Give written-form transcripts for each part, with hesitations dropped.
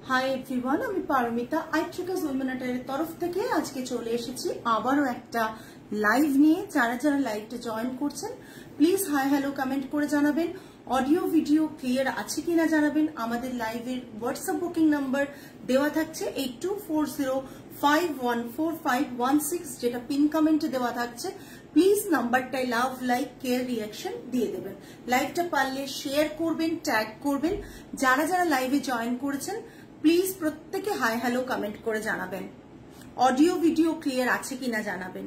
Hi everyone, আমি Paromita আইট্রিকাস women অ্যাটায়ারের তরফ থেকে আজকে চলে এসেছি আবারও একটা লাইভ নিয়ে। যারা যারা লাইভটা জয়েন করছেন প্লিজ হাই হ্যালো কমেন্ট করে জানাবেন। অডিও ভিডিও ক্লিয়ার আছে কিনা জানাবেন। আমাদের লাইভের হোয়াটসঅ্যাপ বুকিং নাম্বার দেওয়া থাকছে 8240514516, যেটা পিন কমেন্টে দেওয়া থাকছে। প্লিজ নাম্বারটায় লাভ, লাইক, কেয়ার, রিয়াকশন দিয়ে দেবেন। লাইভটা পারলে শেয়ার করবেন, ট্যাগ করবেন। যারা যারা লাইভে জয়েন করেছেন প্লিজ প্রত্যেকে হাই হ্যালো কমেন্ট করে জানাবেন। অডিও ভিডিও ক্লিয়ার আছে কিনা জানাবেন।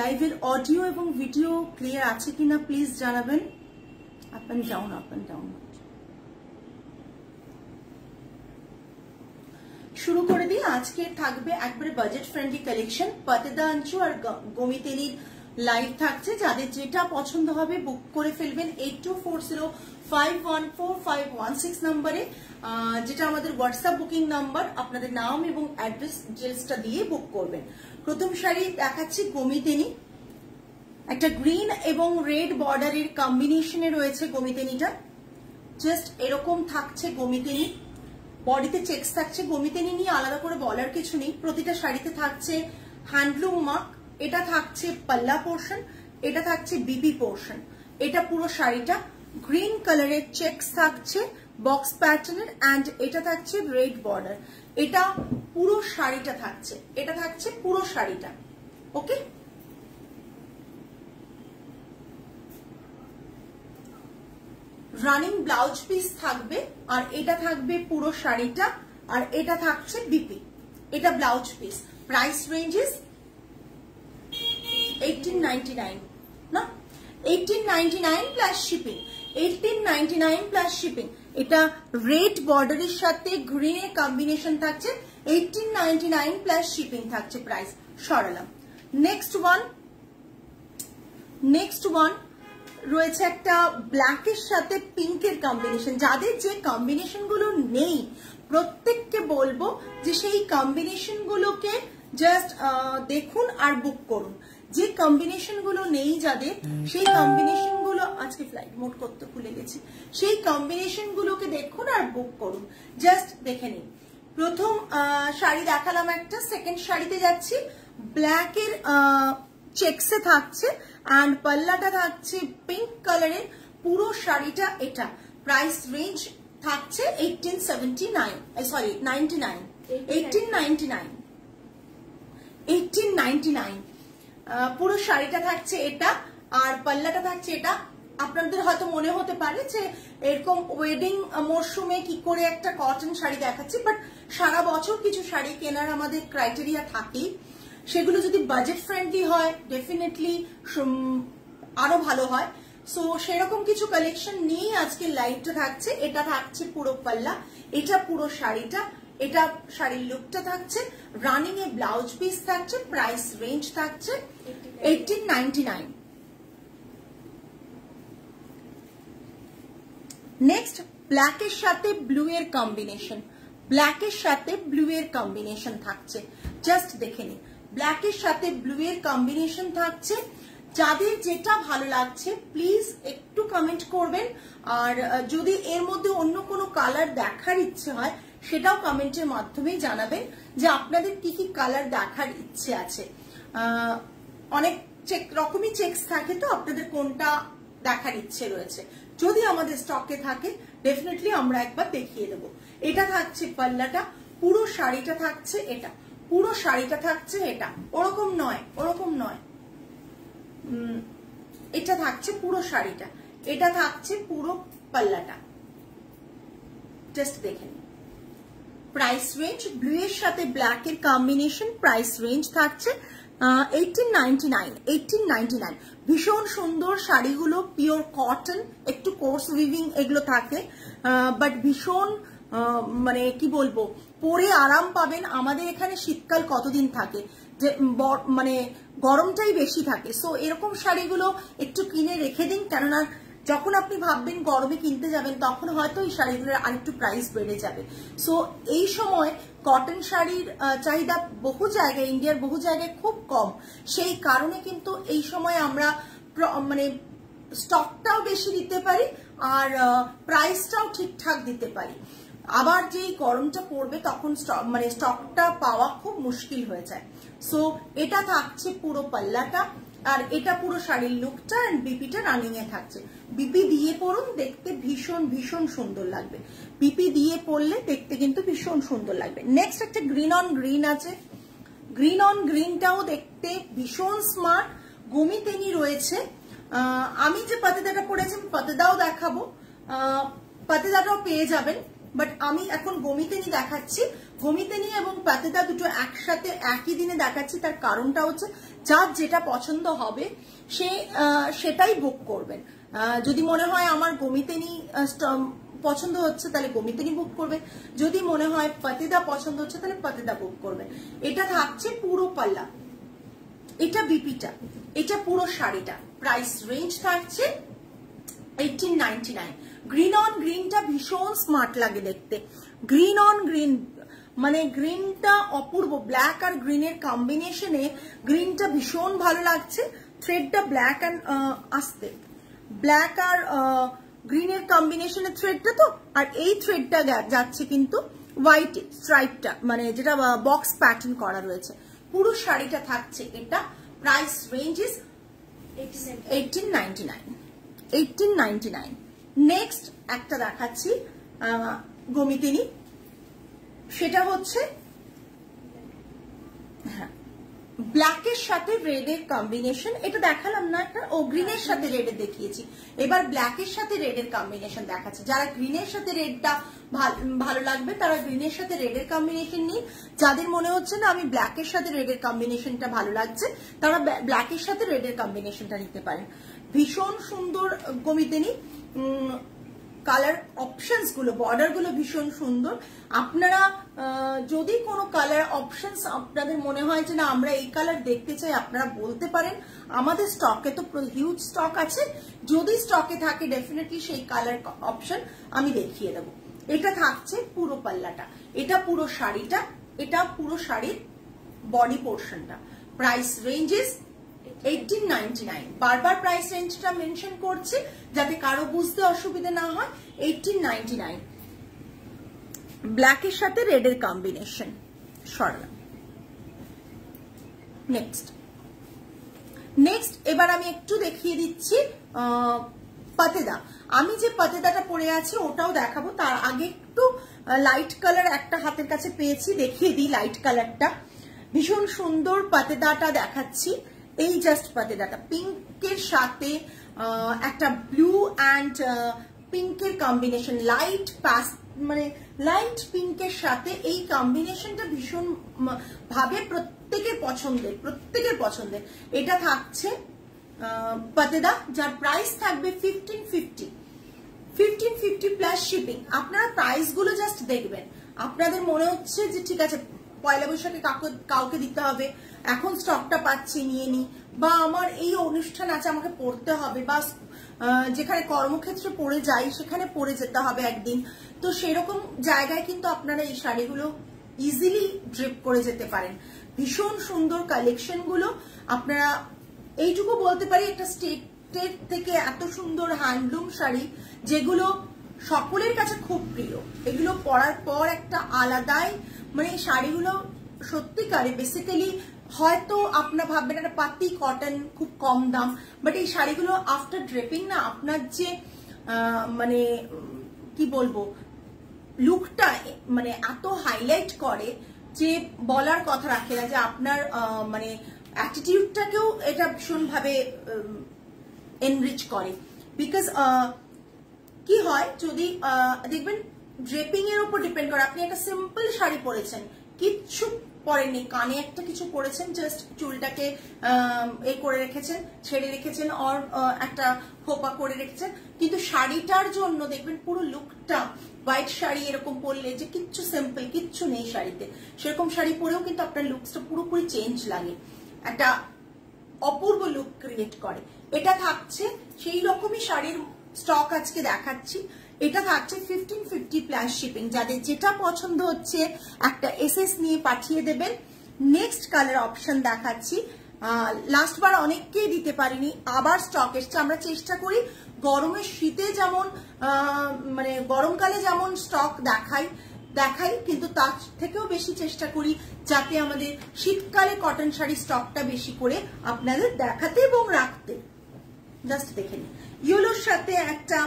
লাইভের অডিও এবং ভিডিও ক্লিয়ার আছে কিনা প্লিজ জানাবেন। Up and down, up and down. শুরু করে দিই। আজকে থাকবে একবারে বাজেট ফ্রেন্ডলি কালেকশন। পাতেদা আঞ্চু আর গমিতেনির লাইভ থাকছে। যাদের যেটা পছন্দ হবে বুক করে ফেলবেন 8240514516 নম্বরে, যেটা আমাদের হোয়াটসঅ্যাপ বুকিং নাম্বার। আপনাদের নাম এবং অ্যাড্রেস ডিটেলসটা দিয়ে বুক করবেন। প্রথম শাড়ি দেখাচ্ছি গমিতেনি। একটা গ্রিন এবং রেড বর্ডারের কম্বিনেশনে রয়েছে গমিতেনিটা। জাস্ট এরকম থাকছে গমিতেনি। বডিতে চেকস থাকছে। গমিতেনি নিয়ে আলাদা করে বলার কিছু নেই। প্রতিটা শাড়িতে থাকছে হ্যান্ডলুম মার্ক। এটা থাকছে পাল্লা পোর্শন, এটা থাকছে বিপি পোর্শন। এটা পুরো শাড়িটা গ্রিন কালারের চেকস থাকছে বক্স প্যাটার্নের, অ্যান্ড এটা থাকছে রেড বর্ডার। এটা পুরো শাড়িটা থাকছে, এটা থাকছে পুরো শাড়িটা। ওকে, রানিং ব্লাউজ পিস থাকবে, আর এটা থাকবে পুরো শাড়িটা, আর এটা থাকছে বিপি। এটা blouse piece. Price range is 1899 না, 1899 প্লাস শিপিং। 1899 plus shipping. এটা রেড বর্ডারের সাথে গ্রিনের কম্বিনেশন থাকছে। 1899 প্লাস শিপিং থাকছে প্রাইস। সরালাম। নেক্সট ওয়ান রয়েছে একটা ব্ল্যাকের সাথে পিঙ্কের কম্বিনেশন। যাদের যে কম্বিনেশন গুলো নেই প্রত্যেককে বলবো যে সেই কম্বিনেশন গুলোকে জাস্ট দেখুন আর বুক করুন। যে কম্বিনেশন গুলো নেই যাদের, সেই কম্বিনেশন গুলো আজকে ফ্লাইট মোড করতে ভুলে গেছি, সেই কম্বিনেশন গুলোকে দেখুন আর বুক করুন। জাস্ট দেখে নিন। প্রথম শাড়ি দেখালাম একটা। সেকেন্ড শাড়িতে যাচ্ছি। ব্ল্যাকের চেকসে থাকছে, অ্যান্ড পাল্লাটা থাকছে পিঙ্ক কালারের। পুরো শাড়িটা এটা। প্রাইস রেঞ্জ থাকছে 1899। পুরো শাড়িটা থাকছে এটা, আর পাল্লাটা থাকছে এটা। আপনাদের হয়তো মনে হতে পারে যে এরকম ওয়েডিং মরশুমে কি করে একটা কটন শাড়ি দেখাচ্ছি, বাট সারা বছর কিছু শাড়ি কেনার আমাদের ক্রাইটেরিয়া থাকেই। সেগুলো যদি বাজেট ফ্রেন্ডলি হয় ডেফিনেটলি আরো ভালো হয়। সো সেরকম কিছু কালেকশন নিয়েই আজকে লাইভটা থাকছে। এটা থাকছে পুরো পাল্লা, এটা পুরো শাড়িটা, এটা শাড়ির লুকটা থাকছে। রানিং এ ব্লাউজ পিস থাকছে। প্রাইস রেঞ্জ থাকছে 1899। নেক্সট, ব্ল্যাকের সাথে ব্লু এর কম্বিনেশন। ব্ল্যাকের সাথে ব্লু এর কম্বিনেশন থাকছে। জাস্ট দেখে নিন। ব্ল্যাকের সাথে ব্লু এর কম্বিনেশন থাকছে। যাদের যেটা ভালো লাগছে প্লিজ একটু কমেন্ট করবেন। আর যদি এর মধ্যে অন্য কোনো কালার দেখার ইচ্ছে হয় সেটাও কমেন্টের মাধ্যমেই জানাবেন যে আপনাদের কি কি কালার দেখার ইচ্ছে আছে। অনেক রকমই চেকস থাকে, তো আপনাদের কোনটা দেখার ইচ্ছে রয়েছে যদি আমাদের স্টকে থাকে ডেফিনেটলি আমরা একবার দেখিয়ে দেবো। এটা থাকছে পাল্লাটা। পুরো শাড়িটা থাকছে এটা। পুরো শাড়িটা থাকছে এটা। ওরকম নয়। এটা থাকছে পুরো শাড়িটা। এটা থাকছে পুরো পাল্লাটা। জাস্ট দেখে নিন। প্রাইস রেঞ্জ ব্লু এর সাথে ব্ল্যাক এর কম্বিনেশন। প্রাইস রেঞ্জ থাকছে 1899। ভীষণ সুন্দর শাড়িগুলো, পিওর কটন, একটু কোর্স উইভিং এগুলো থাকে, বাট ভীষণ মানে কি বলবো, পরে আরাম পাবেন। আমাদের এখানে শীতকাল কতদিন থাকে, যে মানে গরমটাই বেশি থাকে। সো এরকম শাড়িগুলো একটু কিনে রেখে দিন, কেননা যখন আপনি ভাববেন গরমে কিনতে যাবেন তখন হয়তো এই শাড়িগুলোর আরেকটু প্রাইস বেড়ে যাবে। সো এই সময় কটন শাড়ির চাহিদা বহু জায়গায়, ইন্ডিয়ার বহু জায়গায় খুব কম। সেই কারণে কিন্তু এই সময় আমরা মানে স্টকটাও বেশি দিতে পারি আর প্রাইসটাও ঠিকঠাক দিতে পারি। আবার যেই গরমটা পড়বে তখন মানে স্টকটা পাওয়া খুব মুশকিল হয়ে যায়। সো এটা থাকছে পুরো পাল্লাটা, আর এটা পুরো শাড়ির লুকটা, এন্ড বিপিটা রানিং এ থাকছে। বিপি দিয়ে পরুন, দেখতে ভীষণ ভীষণ সুন্দর লাগবে। বিপি দিয়ে পরলে দেখতে কিন্তু ভীষণ সুন্দর লাগবে। নেক্সট একটা গ্রিন অন গ্রিন আছে। গ্রিন অন গ্রিনটাও দেখতে ভীষণ স্মার্ট, গমিতেনি রয়েছে। আমি যে পাতেদাটা পরেছি পাতেদাও দেখাবো, পাতেদাটাও পেয়ে যাবেন, বাট আমি এখন গমিতেনি দেখাচ্ছি। গমিতেনি এবং পাতেদা দুটো একসাথে একই দিনে দেখাচ্ছি। তার কারণটা হচ্ছে যার যেটা পছন্দ হবে সে সেটাই বুক করবেন। যদি মনে হয় আমার গমিতেনি পছন্দ হচ্ছে তাহলে গমিতেনি বুক করবে, যদি মনে হয় পাতেদা পছন্দ হচ্ছে তাহলে পাতেদা বুক করবে। এটা থাকছে পুরো পাল্লা, এটা বিপিটা, এটা পুরো শাড়িটা। প্রাইস রেঞ্জ থাকছে 1899। গ্রিন অন গ্রিনটা ভীষণ স্মার্ট লাগে দেখতে। গ্রিন অন গ্রিন মানে গ্রিনটা অপূর্ব, ব্ল্যাক আর গ্রিনের কম্বিনেশনে গ্রিনটা ভীষণ ভালো লাগছে। থ্রেডটা ব্ল্যাক অ্যান্ড আসতে ব্ল্যাক আর গ্রিনের কম্বিনেশনে থ্রেডটা তো, আর এই থ্রেডটা যাচ্ছে কিন্তু হোয়াইট স্ট্রাইপটা, মানে যেটা বক্স প্যাটার্ন করা রয়েছে। পুরো শাড়িটা থাকছে এটা। Price range is 1899। নেক্সট একটা দেখাচ্ছি গমিতেনি, সেটা হচ্ছে হ্যাঁ ব্ল্যাকের সাথে রেডের কম্বিনেশন। এটা দেখালাম না, একটা ও গ্রিনের সাথে রেডের দেখিয়েছি, এবার ব্ল্যাকের সাথে রেডের কম্বিনেশন দেখাচ্ছে। যারা গ্রিনের সাথে রেডটা ভালো লাগবে তারা গ্রিনের সাথে রেডের কম্বিনেশন নিন। যাদের মনে হচ্ছে না আমি ব্ল্যাকের সাথে রেডের কম্বিনেশনটা ভালো লাগছে তারা ব্ল্যাকের সাথে রেডের কম্বিনেশনটা নিতে পারেন। ভীষণ সুন্দর গমিতেনি, কালার অপশনস গুলো, বর্ডার গুলো ভীষণ সুন্দর। আপনারা যদি কোনো কালার অপশনস আপনাদের মনে হয় যে না আমরা এই কালার দেখতে চাই, আপনারা বলতে পারেন। আমাদের স্টকে তো হিউজ স্টক আছে, যদি স্টকে থাকে ডেফিনেটলি সেই কালার অপশন আমি দেখিয়ে দেবো। এটা থাকছে পুরো পাল্লাটা, এটা পুরো শাড়িটা, এটা পুরো শাড়ির বডি পোর্শনটা। Price range is 1899। বারবার প্রাইস রেঞ্জটা মেনশন করছি যাতে কারো বুঝতে অসুবিধা না হয়। 1899 ব্ল্যাকের সাথে রেডের কম্বিনেশন। সরলাম। নেক্সট এবার আমি একটু দেখিয়ে দিচ্ছি পাতেদা। আমি যে পাতেদাটা পরে আছি ওটাও দেখাবো, তার আগে একটু লাইট কালার একটা হাতের কাছে পেয়েছি, দেখিয়ে দিই লাইট কালারটা। ভীষণ সুন্দর পাতেদাটা দেখাচ্ছি। এই জাস্ট পাতেদাটা পিঙ্কের সাথে একটা ব্লু অ্যান্ড পিঙ্কের কম্বিনেশন, লাইট মানে লাইট পিঙ্কের সাথে এই কম্বিনেশনটা ভীষণ ভাবে প্রত্যেকের পছন্দের। এটা থাকছে পাতেদা, যার প্রাইস থাকবে 1550 প্লাস শিপিং। আপনারা প্রাইস গুলো জাস্ট দেখবেন, আপনাদের মনে হচ্ছে যে ঠিক আছে পয়লা বৈশাখে কাউকে দিতে হবে, এখন স্টকটা পাচ্ছি নিয়ে নি, বা আমার এই অনুষ্ঠান আছে আমাকে পড়তে হবে, বা যেখানে কর্মক্ষেত্রে পড়ে যাই সেখানে পড়ে যেতে হবে একদিন, তো সেরকম জায়গায় কিন্তু আপনারা এই শাড়িগুলো ইজিলি ড্রিপ করে যেতে পারেন। ভীষণ সুন্দর কালেকশন গুলো। আপনারা এইটুকু বলতে পারি একটা স্টেটের থেকে এত সুন্দর হ্যান্ডলুম শাড়ি যেগুলো সকলের কাছে খুব প্রিয়, এগুলো পরার পর একটা আলাদাই মানে শাড়িগুলো সত্যিকারে বেসিক্যালি হয়তো আপনারা ভাববেন একটা পাতি কটন খুব কম দাম, বাট এই শাড়িগুলো আফটার ড্রেপিং না আপনার যে মানে কি বলবো লুকটা মানে এত হাইলাইট করে যে বলার কথা রাখে না, যে আপনার মানে অ্যাটিটিউডটাকেও এটা ভীষণ ভাবে এনরিচ করে। বিকজ কি হয় যদি দেখবেন ড্রেপিং এর উপর ডিপেন্ড করে, আপনি একটা সিম্পল শাড়ি পরেছেন, কিচ্ছু পরেননি, কানে একটা কিছু পরেছেন, জাস্ট চুলটাকে এ করে রেখেছেন, ছেড়ে রেখেছেন, আর একটা খোপা করে রেখেছেন, কিন্তু শাড়িটার জন্য দেখবেন পুরো লুকটা হোয়াইট শাড়ি এরকম পরলে যে কিচ্ছু সিম্পল কিচ্ছু নেই শাড়িতে, সেরকম শাড়ি পরেও কিন্তু আপনার লুকসটা পুরোপুরি চেঞ্জ লাগে, একটা অপূর্ব লুক ক্রিয়েট করে। এটা থাকছে সেই রকমই শাড়ির স্টক আজকে দেখাচ্ছি। এটা থাকছে 1550 প্লাস শিপিং। যাদের যেটা পছন্দ হচ্ছে একটা এসএস নিয়ে পাঠিয়ে দেবেন। নেক্সট কালার অপশন দেখাচ্ছি। লাস্ট বার অনেককেই দিতে পারিনি, আবার স্টক এসছে। আমরা চেষ্টা করি গরমের শীতে যেমন মানে গরমকালে যেমন স্টক দেখাই কিন্তু তার থেকেও বেশি চেষ্টা করি যাতে আমাদের শীতকালে কটন শাড়ি স্টকটা বেশি করে আপনাদের দেখাতে এবং রাখতে। জাস্ট দেখে নিন, ইয়েলোর সাথে একটা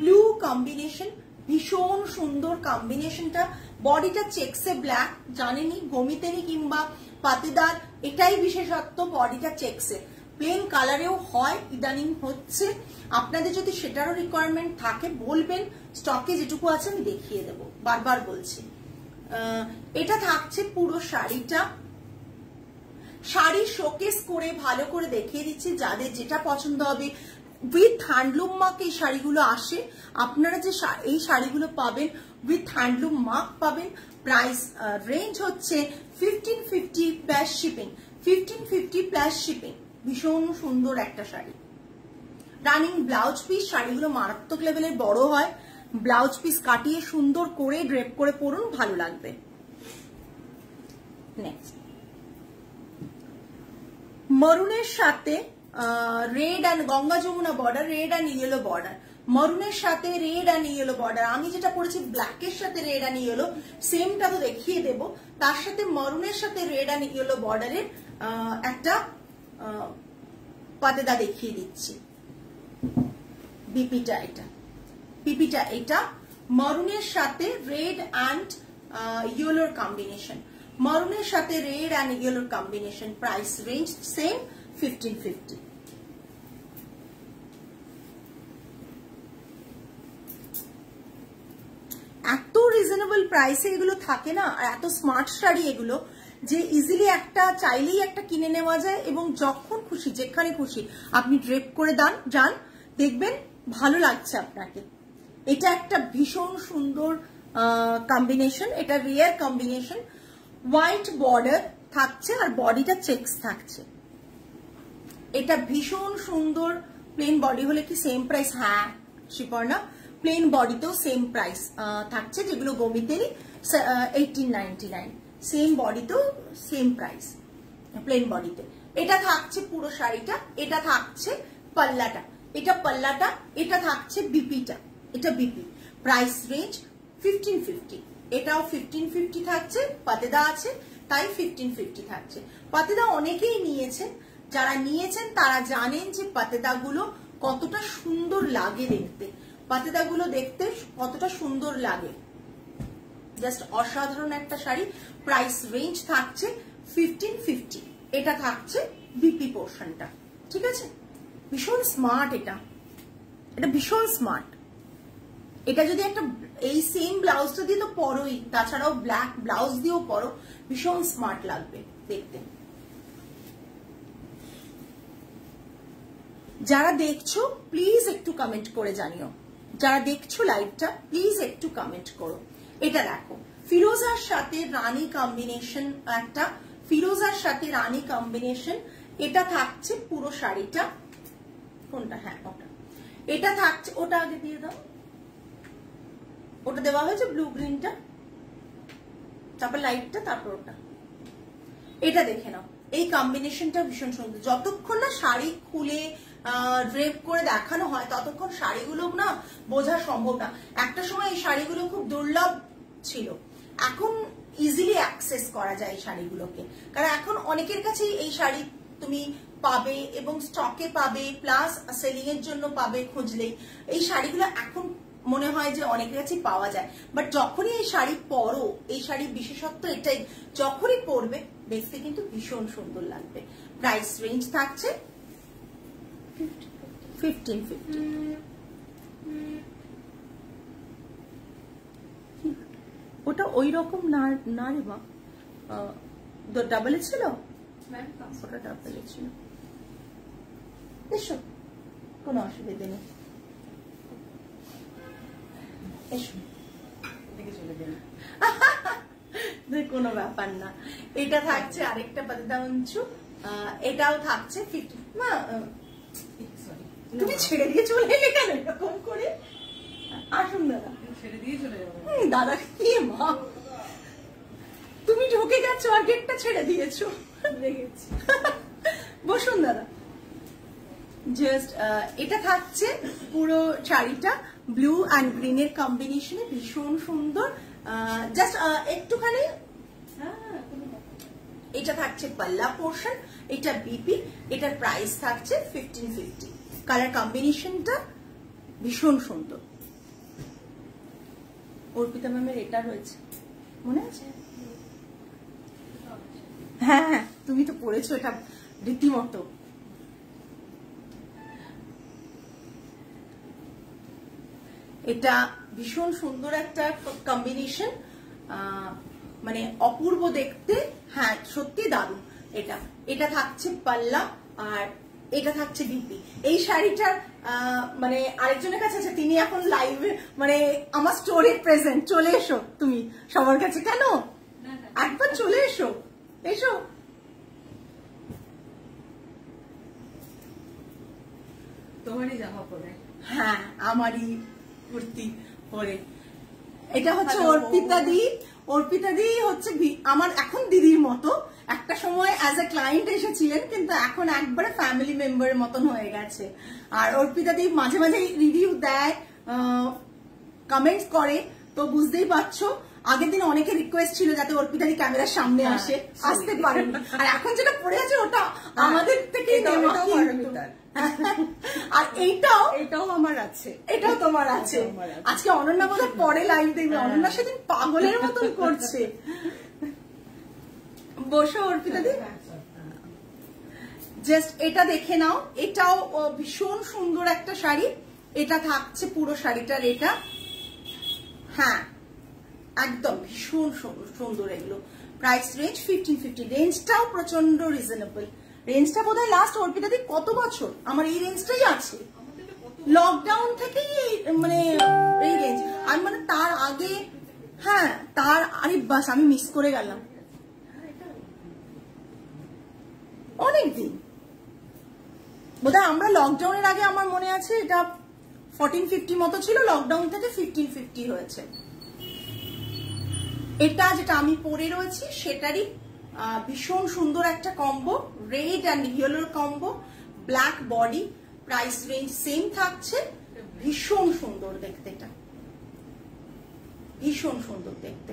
ব্লু কম্বিনেশন, ভীষণ সুন্দর কম্বিনেশনটা। বডিটা চেক্সে ব্ল্যাক, জানেনি গমিতেনি কিংবা পাতিদার, এটাই বিশেষত্ব, বডিটা চেক্সে। প্লেন কালারেও হয়, ইদানিং হচ্ছে। আপনাদের যদি সেটারও রিকোয়ারমেন্ট থাকে বলবেন, স্টকে যেটুকু আছে আমি দেখিয়ে দেবো, বারবার বলছি। এটা থাকছে পুরো শাড়িটা। শাড়ি শোকেস করে ভালো করে দেখিয়ে দিচ্ছি, যাদের যেটা পছন্দ হবে। উইথ হ্যান্ডলুম মার্ক এই শাড়িগুলো আসে। আপনারা যে এই শাড়িগুলো পাবেন উইথ হ্যান্ডলুম মার্ক পাবেন। প্রাইস রেঞ্জ হচ্ছে 1550 প্লাস শিপিং, 1550 প্লাস শিপিং। ভীষণ সুন্দর একটা শাড়ি। রানিং ব্লাউজ পিস, শাড়িগুলো মারাত্মক লেভেলের বড় হয়। ব্লাউজ পিস কাটিয়ে সুন্দর করে ড্রেপ করে পরুন, ভালো লাগবে। নেক্সট, মরুনের সাথে red and Ganga Jamuna border, red and yellow border. মরুনের সাথে রেড অ্যান্ড ইয়েলো বর্ডার। আমি যেটা পরেছি ব্ল্যাকের সাথে রেড অ্যান্ড ইয়েলো, সেমটা তো দেখিয়ে দেব। তার সাথে মরুনের সাথে রেড অ্যান্ড ইয়েলো বর্ডারের একটা পাতেদা দেখিয়ে দিচ্ছি। বিপিটা এটা, পিপিটা এটা। মরুনের সাথে রেড অ্যান্ড ইয়েলোর কম্বিনেশন, মরুনের সাথে রেড অ্যান্ড ইয়েলোর কম্বিনেশন। Price range same 1550। এত রিজনেবল প্রাইসে এগুলো থাকে না, আর এত স্মার্ট শাড়ি এগুলো যে ইজিলি একটা চাইলেই একটা কিনে নেওয়া যায়, এবং যখন খুশি যেখানে খুশি আপনি ড্রেপ করে যান, দেখবেন ভালো লাগছে আপনাকে। এটা একটা ভীষণ সুন্দর কম্বিনেশন, এটা রেয়ার কম্বিনেশন। হোয়াইট বর্ডার থাকছে আর বডিটা চেক্স থাকছে। এটা ভীষণ সুন্দর। প্লেন বডি হলে কি সেম প্রাইস? হ্যাঁ শিপর্ণা, প্লেন বডিতেও সেম প্রাইস থাকছে, যেগুলো গমিতেরই 1899। সেম বডিতেও সেম প্রাইস প্লেন বডিতে। এটা থাকছে পুরো শাড়িটা। এটা থাকছে পাল্লাটা, এটা পাল্লাটা। এটা থাকছে বিপিটা, এটা বিপি। Price range 1550। এটাও 1550 থাকছে, পাতেদা আছে তাই 1550 থাকছে। পাতেদা অনেকেই নিয়েছেন, যারা নিয়েছেন তারা জানেন যে পাতেদাগুলো কতটা সুন্দর লাগে দেখতে, পাতেদাগুলো দেখতে কতটা সুন্দর লাগে। জাস্ট অসাধারণ একটা শাড়ি। প্রাইস রেঞ্জ থাকছে 1550। এটা থাকছে বিপি পোর্শনটা, ঠিক আছে। ভীষণ স্মার্ট এটা, এটা ভীষণ স্মার্ট। এটা যদি একটা এই সেম ব্লাউজটা দিয়ে তো পরোই, তাছাড়াও ব্ল্যাক ব্লাউজ দিয়েও পরো, ভীষণ স্মার্ট লাগবে দেখতে। যারা দেখছো প্লিজ একটু কমেন্ট করে জানিও, যারা দেখছো লাইভটা প্লিজ একটু কমেন্ট করো। এটা দেখো, ফিরোজার সাথে রানী কম্বিনেশন, একটা ফিরোজার সাথে রানী কম্বিনেশন। এটা থাকছে পুরো শাড়িটা। কোনটা? হ্যাঁ ওটা। এটা থাকছে, ওটা আগে দিয়ে দাও, ওটা দেওয়া হয়েছে ব্লু গ্রিনটা, তারপর লাইটটা, তারপর ওটা। এটা দেখে নাও, এই কম্বিনেশনটা ভীষণ সুন্দর। যতক্ষণ না শাড়ি খুলে ড্রেপ করে দেখানো হয় ততক্ষণ শাড়িগুলো না বোঝা সম্ভব না। একটা সময় এই শাড়িগুলো খুব দুর্লভ ছিল, এখন ইজিলি অ্যাক্সেস করা যায় এই শাড়িগুলোকে, কারণ এখন অনেকের কাছেই এই শাড়ি তুমি পাবে এবং স্টকে পাবে, প্লাস সেলিং এর জন্য পাবে খুঁজলেই। এই শাড়িগুলো এখন মনে হয় যে অনেকের কাছে পাওয়া যায়, বাট যখনই এই শাড়ি পরো, এই শাড়ির বিশেষত্ব এটাই, যখনই পরবে দেখতে কিন্তু ভীষণ সুন্দর লাগবে। প্রাইস রেঞ্জ থাকছে 1550। ওটা ওই রকম না রে মা, ডাবলে ছিল, ওটা ডাবলে ছিল। এসো, কোনো অসুবিধা নেই, এসো, কোনো ব্যাপার না। এটা থাকছে আরেকটা পাতেদা অঞ্চু, এটাও থাকছে 50। মা তুমি ছেড়ে দিয়ে চলে এলে কেন এরকম করে? আসুন দাদা, ছেড়ে দিয়ে চলে যাবো দাদা। কি মা, তুমি ঢুকে গেছো আর গেটটা ছেড়ে দিয়েছো, দেখেছি। বসুন দাদা, জাস্ট এটা থাকছে পুরো শাড়িটা ব্লু অ্যান্ড গ্রিনের কম্বিনেশনে, ভীষণ সুন্দর। জাস্ট একটুখানি এটা থাকছে পাল্লা পোর্শন, এটা বিপি, এটার প্রাইস থাকছে 1550। কালার কম্বিনেশনটা ভীষণ সুন্দর। অর্পিতা ম্যামের এটা রয়েছে, মনে আছে? হ্যাঁ হ্যাঁ, তুমি তো পড়েছো এটা রীতিমতো। এটা ভীষণ সুন্দর একটা কম্বিনেশন, মানে অপূর্ব দেখতে। হ্যাঁ সত্যি দারুণ। এটা এটা থাকছে পাল্লা আর এটা থাকছে বিপি। এই শাড়িটার মানে আরেকজনের কাছে আছে, তিনি এখন লাইভে মানে আমার স্টোরে প্রেজেন্ট। চলে এসো তুমি সবার কাছে। কেন, একবার চলে এসো, এসো। তোমারই জামা পরে, হ্যাঁ আমারই কুর্তি পরে। এটা হচ্ছে অর্পিতা দি। অর্পিতা দি হচ্ছে আমার এখন দিদির মতো। একটা সময় অ্যাজ এ ক্লায়েন্ট এসেছিলেন, কিন্তু এখন একবারে ফ্যামিলি মেম্বারের মতন হয়ে গেছে। আর অর্পিতা দি মাঝে মাঝে রিভিউ দেয়, কমেন্টস করে, তো বুঝতেই পারছো। আগের দিন অনেকে রিকোয়েস্ট ছিল যাতে অর্পিতা দি ক্যামেরার সামনে আসে, আসতে পারেনি। আর এখন যেটা পড়ে আছে ওটা আমাদের থেকে আর এইটাও আমার আছে, এটাও তোমার আছে। আজকে অনন্যা বোধহয় পরে লাইভ দেখবে, অনন্যা সেদিন পাগলের মতন করছে। বসো অর্পিতা দি, জাস্ট এটা দেখে নাও। এটাও ভীষণ সুন্দর একটা শাড়ি। এটা থাকছে পুরো শাড়িটার এটা, হ্যাঁ একদম ভীষণ সুন্দর। এগুলো প্রাইস রেঞ্জ 1550। রেঞ্জটাও প্রচন্ড রিজনেবল। রেঞ্জটা বোধহয় লাস্ট অর্পিতা দি কত বছর আমার এই রেঞ্জটাই আছে, লকডাউন থেকেই মানে এই রেঞ্জ। আমি মানে তার আগে, হ্যাঁ তার আরে বাস আমি মিস করে গেলাম অনেকদিন। বোধহয় আমরা লকডাউনের আগে আমার মনে আছে এটা 1450 মতো ছিল, লকডাউন থেকে 1550 হয়েছে। এটা যেটা আমি পরে রয়েছি সেটারই ভীষণ সুন্দর একটা কম্বো, রেড অ্যান্ড ইয়েলোর combo, black body, price range same থাকছে। ভীষণ সুন্দর দেখতে, এটা ভীষণ সুন্দর দেখতে।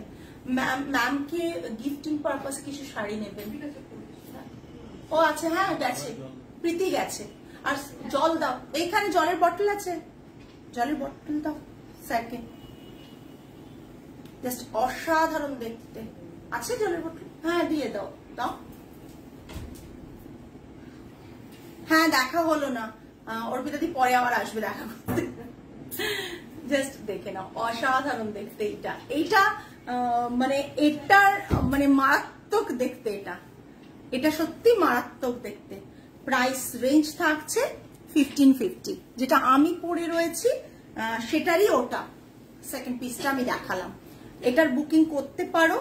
ম্যামকে গিফটিং পারপাসে কিছু শাড়ি নেবেন? ও আচ্ছা, হ্যাঁ গেছে, প্রীতি গেছে। আর জল দাও, এইখানে জলের বটল আছে, জলের বটল দাও সেকেন্ড। জাস্ট অসাধারণ দেখতে। আছে জলের বোতল? হ্যাঁ দিয়ে দাও, দাও। হ্যাঁ দেখা হলো না, অর্পিতা দি পরে আবার আসবে দেখা করতে। জাস্ট দেখে নাও, অসাধারণ দেখতে। এইটা মানে এটার মানে মারাত্মক দেখতে। এটা সত্যি মারাত্মক দেখতে। প্রাইস রেঞ্জ থাকছে 1550। যেটা আমি পরে রয়েছি সেটারই ওটা সেকেন্ড পিসটা আমি দেখালাম। এটার বুকিং করতে পারো।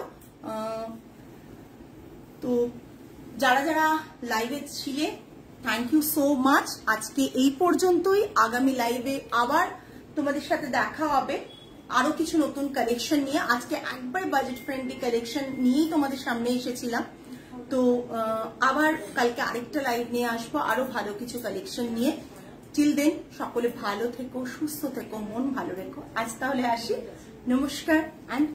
তো যারা যারা লাইভে ছিলে থ্যাংক ইউ সো মাচ। আজকে এই পর্যন্তই। আগামী লাইভে আবার তোমাদের সাথে দেখা হবে আরো কিছু নতুন কালেকশন নিয়ে। আজকে একবার বাজেট ফ্রেন্ডলি কালেকশন নিয়েই তোমাদের সামনে এসেছিলাম। তো আবার কালকে আরেকটা লাইভ নিয়ে আসবো আরো ভালো কিছু কালেকশন নিয়ে। টিল দেন সকলে ভালো থেকো, সুস্থ থেকো, মন ভালো রেখো। আজ তাহলে আসি, নমস্কার।